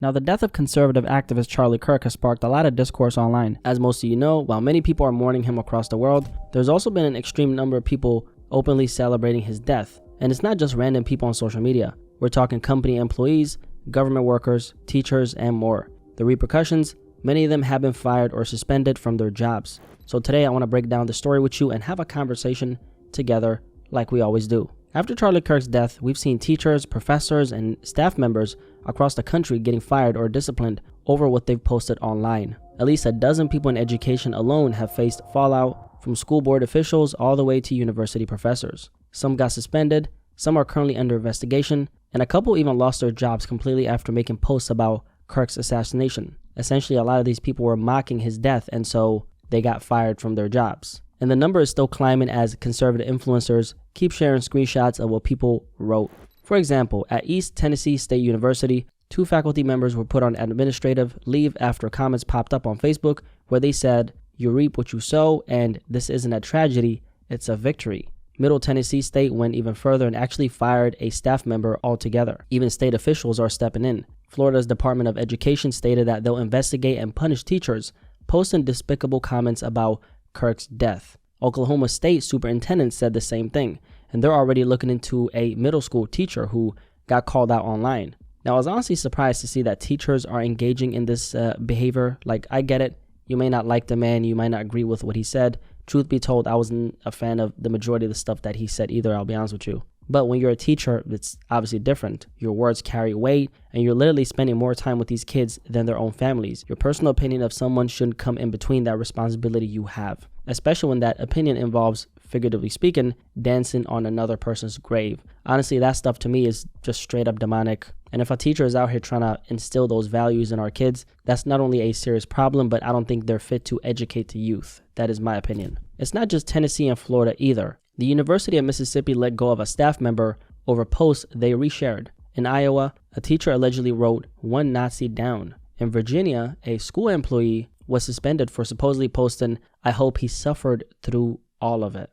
Now, the death of conservative activist Charlie Kirk has sparked a lot of discourse online. As most of you know, while many people are mourning him across the world, there's also been an extreme number of people openly celebrating his death. And it's not just random people on social media. We're talking company employees, government workers, teachers, and more. The repercussions, many of them have been fired or suspended from their jobs. So today I want to break down the story with you and have a conversation together like we always do. After Charlie Kirk's death, we've seen teachers, professors, and staff members across the country getting fired or disciplined over what they've posted online. At least a dozen people in education alone have faced fallout, from school board officials all the way to university professors. Some got suspended, some are currently under investigation, and a couple even lost their jobs completely after making posts about Kirk's assassination. Essentially, a lot of these people were mocking his death, and so they got fired from their jobs. And the number is still climbing as conservative influencers keep sharing screenshots of what people wrote. For example, at East Tennessee State University, 2 faculty members were put on administrative leave after comments popped up on Facebook where they said, "You reap what you sow," and "This isn't a tragedy, it's a victory." Middle Tennessee State went even further and actually fired a staff member altogether. Even state officials are stepping in. Florida's Department of Education stated that they'll investigate and punish teachers posting despicable comments about Kirk's death. Oklahoma State Superintendent said the same thing, and they're already looking into a middle school teacher who got called out online. Now, I was honestly surprised to see that teachers are engaging in this behavior. Like, I get it. You may not like the man. You might not agree with what he said. Truth be told, I wasn't a fan of the majority of the stuff that he said either, I'll be honest with you. But when you're a teacher, it's obviously different. Your words carry weight, and you're literally spending more time with these kids than their own families. Your personal opinion of someone shouldn't come in between that responsibility you have, especially when that opinion involves, figuratively speaking, dancing on another person's grave. Honestly, that stuff to me is just straight up demonic. And if a teacher is out here trying to instill those values in our kids, that's not only a serious problem, but I don't think they're fit to educate the youth. That is my opinion. It's not just Tennessee and Florida either. The University of Mississippi let go of a staff member over posts they reshared. In Iowa, a teacher allegedly wrote "one Nazi down." In Virginia, a school employee was suspended for supposedly posting "I hope he suffered through all of it."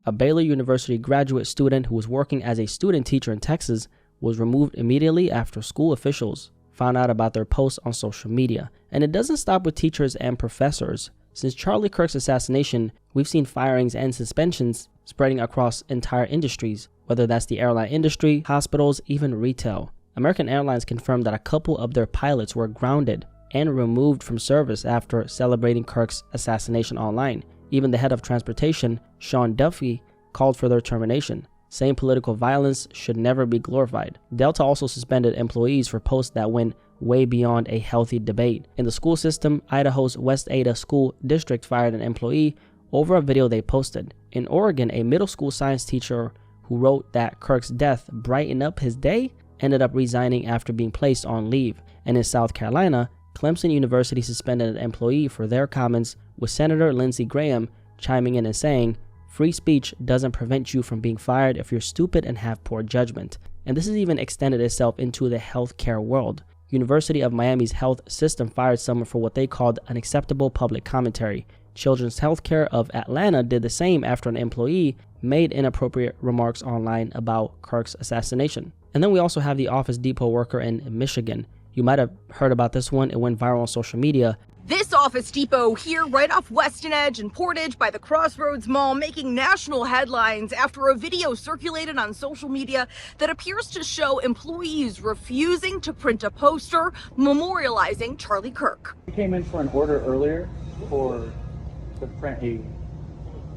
A Baylor University graduate student who was working as a student teacher in Texas was removed immediately after school officials found out about their posts on social media. And it doesn't stop with teachers and professors. Since Charlie Kirk's assassination, we've seen firings and suspensions spreading across entire industries, whether that's the airline industry, hospitals, even retail. American Airlines confirmed that a couple of their pilots were grounded and removed from service after celebrating Kirk's assassination online. Even the head of transportation, Sean Duffy, called for their termination, saying political violence should never be glorified. Delta also suspended employees for posts that went way beyond a healthy debate. In the school system, Idaho's West Ada School District fired an employee over a video they posted. In Oregon, a middle school science teacher who wrote that Kirk's death brightened up his day ended up resigning after being placed on leave. And in South Carolina, Clemson University suspended an employee for their comments, with Senator Lindsey Graham chiming in and saying, "Free speech doesn't prevent you from being fired if you're stupid and have poor judgment." And this has even extended itself into the healthcare world. University of Miami's health system fired someone for what they called unacceptable public commentary. Children's Healthcare of Atlanta did the same after an employee made inappropriate remarks online about Kirk's assassination. And then we also have the Office Depot worker in Michigan. You might have heard about this one. It went viral on social media. This Office Depot here right off Weston Edge and Portage by the Crossroads Mall making national headlines after a video circulated on social media that appears to show employees refusing to print a poster memorializing Charlie Kirk. We came in for an order earlier to print a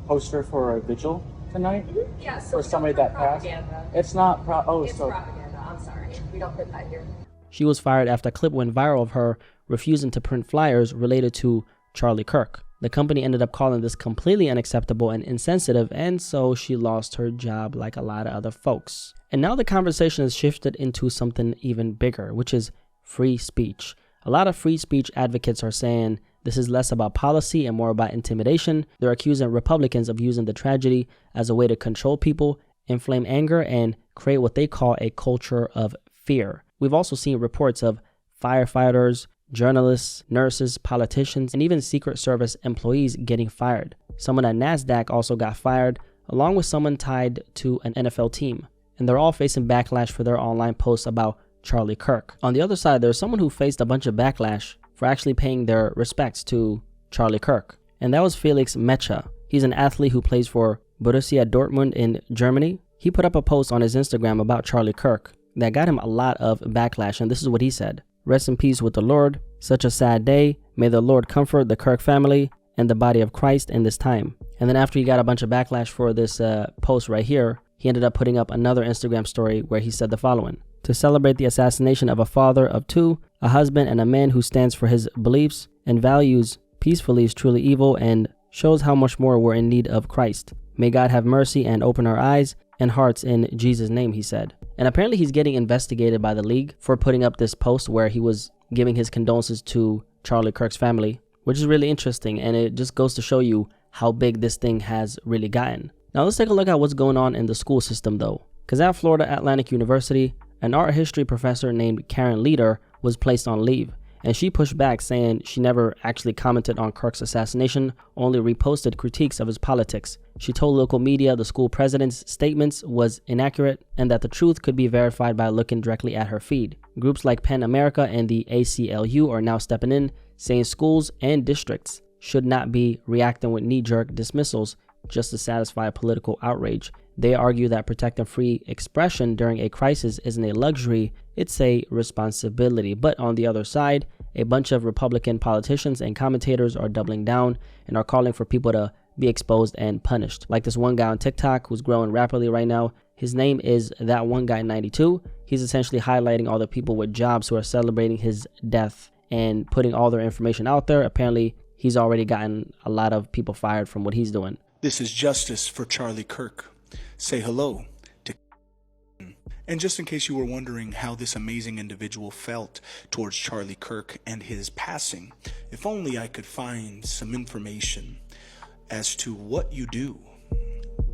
poster for a vigil tonight. Yeah, so for somebody that passed. It's not it's propaganda. I'm sorry. We don't put that here. She was fired after a clip went viral of her refusing to print flyers related to Charlie Kirk. The company ended up calling this completely unacceptable and insensitive, and so she lost her job like a lot of other folks. And now the conversation has shifted into something even bigger, which is free speech. A lot of free speech advocates are saying this is less about policy and more about intimidation. They're accusing Republicans of using the tragedy as a way to control people, inflame anger, and create what they call a culture of fear. We've also seen reports of firefighters, journalists, nurses, politicians, and even Secret Service employees getting fired. Someone at NASDAQ also got fired, along with someone tied to an NFL team. And they're all facing backlash for their online posts about Charlie Kirk. On the other side, there's someone who faced a bunch of backlash for actually paying their respects to Charlie Kirk, and that was Felix Mecha. He's an athlete who plays for Borussia Dortmund in Germany. He put up a post on his Instagram about Charlie Kirk that got him a lot of backlash, and this is what he said. "Rest in peace with the Lord. Such a sad day. May the Lord comfort the Kirk family and the body of Christ in this time." And then after he got a bunch of backlash for this post right here, he ended up putting up another Instagram story where he said the following: "To celebrate the assassination of a father of two, a husband, and a man who stands for his beliefs and values peacefully is truly evil and shows how much more we're in need of Christ. May God have mercy and open our eyes and hearts in Jesus' name," he said. And apparently he's getting investigated by the league for putting up this post where he was giving his condolences to Charlie Kirk's family, which is really interesting, and it just goes to show you how big this thing has really gotten. Now let's take a look at what's going on in the school system though, because at Florida Atlantic University, an art history professor named Karen Leader was placed on leave, and she pushed back, saying she never actually commented on Kirk's assassination, only reposted critiques of his politics. She told local media the school president's statements was inaccurate and that the truth could be verified by looking directly at her feed. Groups like PEN America and the ACLU are now stepping in, saying schools and districts should not be reacting with knee-jerk dismissals just to satisfy political outrage. They argue that protecting free expression during a crisis isn't a luxury, it's a responsibility. But on the other side, a bunch of Republican politicians and commentators are doubling down and are calling for people to be exposed and punished. Like this one guy on TikTok who's growing rapidly right now. His name is That One Guy 92. He's essentially highlighting all the people with jobs who are celebrating his death and putting all their information out there. Apparently, he's already gotten a lot of people fired from what he's doing. This is justice for Charlie Kirk. Say hello to. And just in case you were wondering how this amazing individual felt towards Charlie Kirk and his passing, if only I could find some information as to what you do.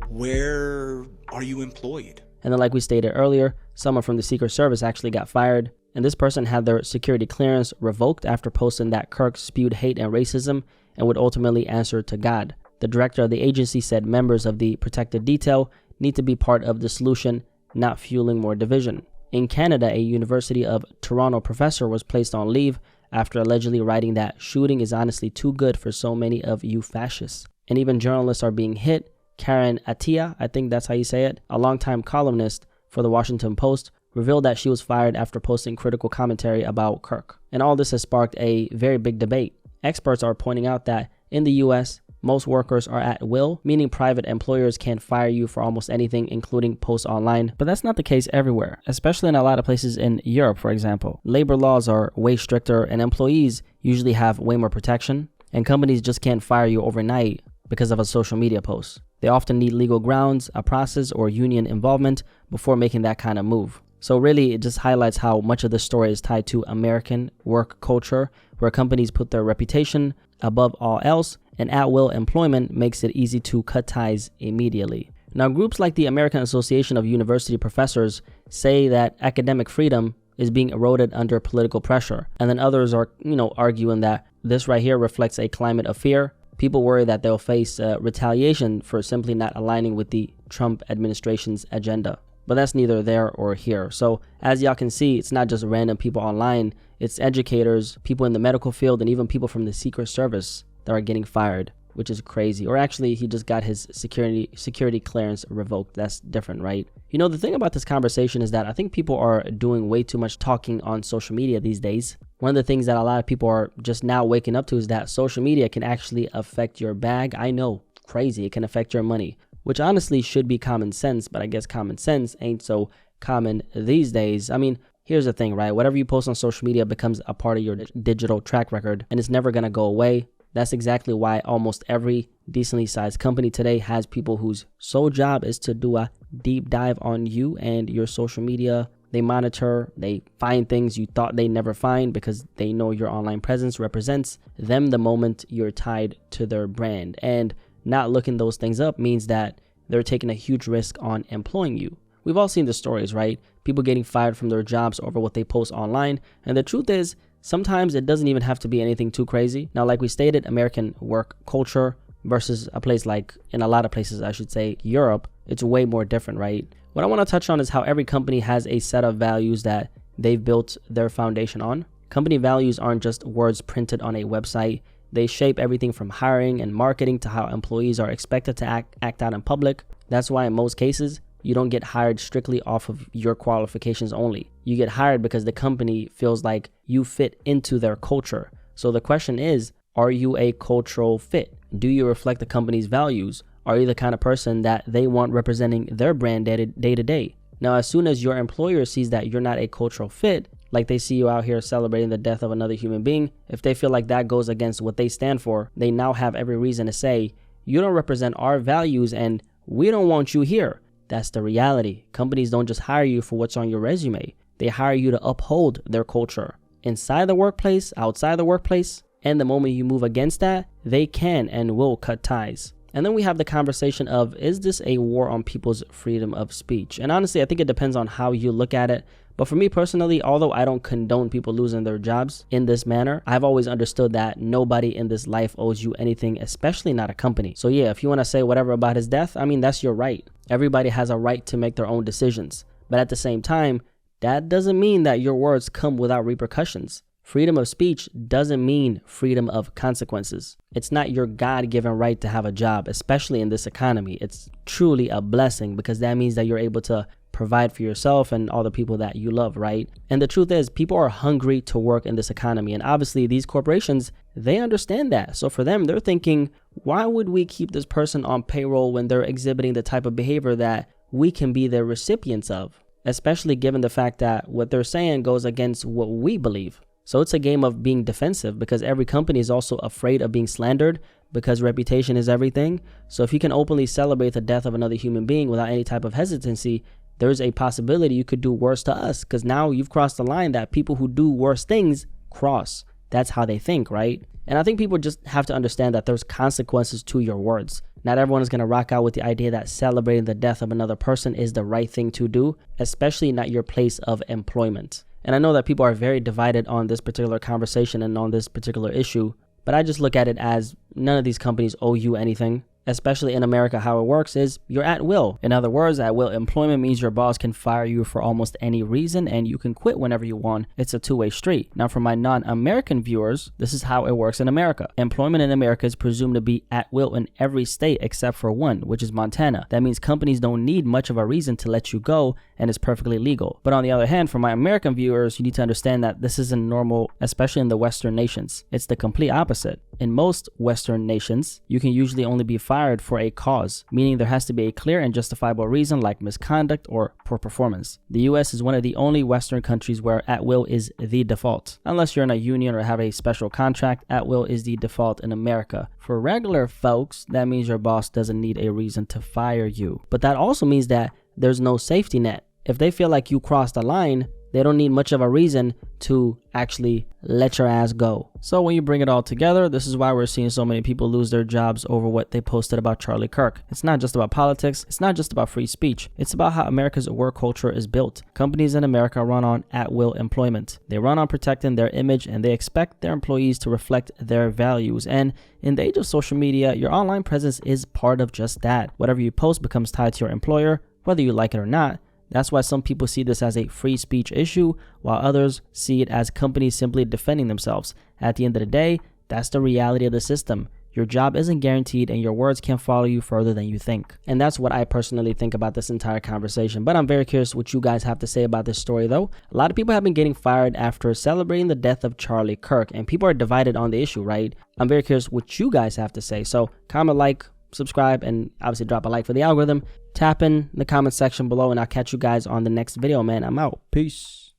Where are you employed? And then like we stated earlier, someone from the Secret Service actually got fired, and this person had their security clearance revoked after posting that Kirk spewed hate and racism and would ultimately answer to God. The director of the agency said members of the protected detail need to be part of the solution, not fueling more division. In Canada, a University of Toronto professor was placed on leave after allegedly writing that shooting is honestly too good for so many of you fascists. And even journalists are being hit. Karen Attiah, I think that's how you say it, a longtime columnist for the Washington Post, revealed that she was fired after posting critical commentary about Kirk. And all this has sparked a very big debate. Experts are pointing out that in the US, most workers are at will, meaning private employers can fire you for almost anything, including posts online. But that's not the case everywhere, especially in a lot of places in Europe, for example. Labor laws are way stricter, and employees usually have way more protection, and companies just can't fire you overnight because of a social media post. They often need legal grounds, a process, or union involvement before making that kind of move. So really, it just highlights how much of this story is tied to American work culture, where companies put their reputation above all else, and at-will employment makes it easy to cut ties immediately. Now, groups like the American Association of University Professors say that academic freedom is being eroded under political pressure. And then others are, arguing that this right here reflects a climate of fear. People worry that they'll face retaliation for simply not aligning with the Trump administration's agenda. But that's neither there or here. So as y'all can see, it's not just random people online. It's educators, people in the medical field, and even people from the Secret Service that are getting fired, which is crazy. Or actually, he just got his security clearance revoked. That's different, right? The thing about this conversation is that I think people are doing way too much talking on social media these days. One of the things that a lot of people are just now waking up to is that social media can actually affect your bag. I know, crazy. It can affect your money, which honestly should be common sense, but I guess common sense ain't so common these days. I mean, here's the thing, right? Whatever you post on social media becomes a part of your digital track record, and it's never going to go away. That's exactly why almost every decently sized company today has people whose sole job is to do a deep dive on you and your social media. They monitor, they find things you thought they'd never find because they know your online presence represents them the moment you're tied to their brand. And not looking those things up means that they're taking a huge risk on employing you. We've all seen the stories, right? People getting fired from their jobs over what they post online. And the truth is, sometimes it doesn't even have to be anything too crazy. Now, like we stated, American work culture versus a place like, in a lot of places, I should say, Europe, it's way more different, right? What I want to touch on is how every company has a set of values that they've built their foundation on. Company values aren't just words printed on a website. They shape everything from hiring and marketing to how employees are expected to act out in public. That's why in most cases, you don't get hired strictly off of your qualifications only. You get hired because the company feels like you fit into their culture. So the question is, are you a cultural fit? Do you reflect the company's values? Are you the kind of person that they want representing their brand day to day? Now, as soon as your employer sees that you're not a cultural fit, like they see you out here celebrating the death of another human being, if they feel like that goes against what they stand for, they now have every reason to say, you don't represent our values and we don't want you here. That's the reality. Companies don't just hire you for what's on your resume. They hire you to uphold their culture. Inside the workplace, outside the workplace, and the moment you move against that, they can and will cut ties. And then we have the conversation of, is this a war on people's freedom of speech? And honestly, I think it depends on how you look at it. But for me personally, although I don't condone people losing their jobs in this manner, I've always understood that nobody in this life owes you anything, especially not a company. So yeah, if you want to say whatever about his death, I mean, that's your right. Everybody has a right to make their own decisions. But at the same time, that doesn't mean that your words come without repercussions. Freedom of speech doesn't mean freedom of consequences. It's not your God-given right to have a job, especially in this economy. It's truly a blessing because that means that you're able to provide for yourself and all the people that you love, right? And the truth is, people are hungry to work in this economy. And obviously, these corporations, they understand that. So for them, they're thinking, why would we keep this person on payroll when they're exhibiting the type of behavior that we can be the recipients of? Especially given the fact that what they're saying goes against what we believe. So it's a game of being defensive because every company is also afraid of being slandered because reputation is everything. So if you can openly celebrate the death of another human being without any type of hesitancy, there's a possibility you could do worse to us because now you've crossed the line that people who do worse things cross. That's how they think, right? And I think people just have to understand that there's consequences to your words. Not everyone is going to rock out with the idea that celebrating the death of another person is the right thing to do, especially not your place of employment. And I know that people are very divided on this particular conversation and on this particular issue, but I just look at it as none of these companies owe you anything. Especially in America, how it works is you're at will. In other words, at will employment means your boss can fire you for almost any reason and you can quit whenever you want. It's a two-way street. Now, for my non-American viewers, this is how it works in America. Employment in America is presumed to be at will in every state except for one, which is Montana. That means companies don't need much of a reason to let you go and it's perfectly legal. But on the other hand, for my American viewers, you need to understand that this isn't normal, especially in the Western nations. It's the complete opposite. In most Western nations, you can usually only be fired for a cause, meaning there has to be a clear and justifiable reason like misconduct or poor performance. The US is one of the only Western countries where at will is the default. Unless you're in a union or have a special contract, at will is the default in America. For regular folks, that means your boss doesn't need a reason to fire you. But that also means that there's no safety net. If they feel like you crossed the line, they don't need much of a reason to actually let your ass go. So when you bring it all together, this is why we're seeing so many people lose their jobs over what they posted about Charlie Kirk. It's not just about politics. It's not just about free speech. It's about how America's work culture is built. Companies in America run on at-will employment. They run on protecting their image and they expect their employees to reflect their values. And in the age of social media, your online presence is part of just that. Whatever you post becomes tied to your employer, whether you like it or not. That's why some people see this as a free speech issue, while others see it as companies simply defending themselves. At the end of the day, that's the reality of the system. Your job isn't guaranteed and your words can follow you further than you think. And that's what I personally think about this entire conversation. But I'm very curious what you guys have to say about this story though. A lot of people have been getting fired after celebrating the death of Charlie Kirk, and people are divided on the issue, right? I'm very curious what you guys have to say. So comment, like, subscribe, and obviously drop a like for the algorithm. Tap in the comment section below and I'll catch you guys on the next video, man. I'm out. Peace.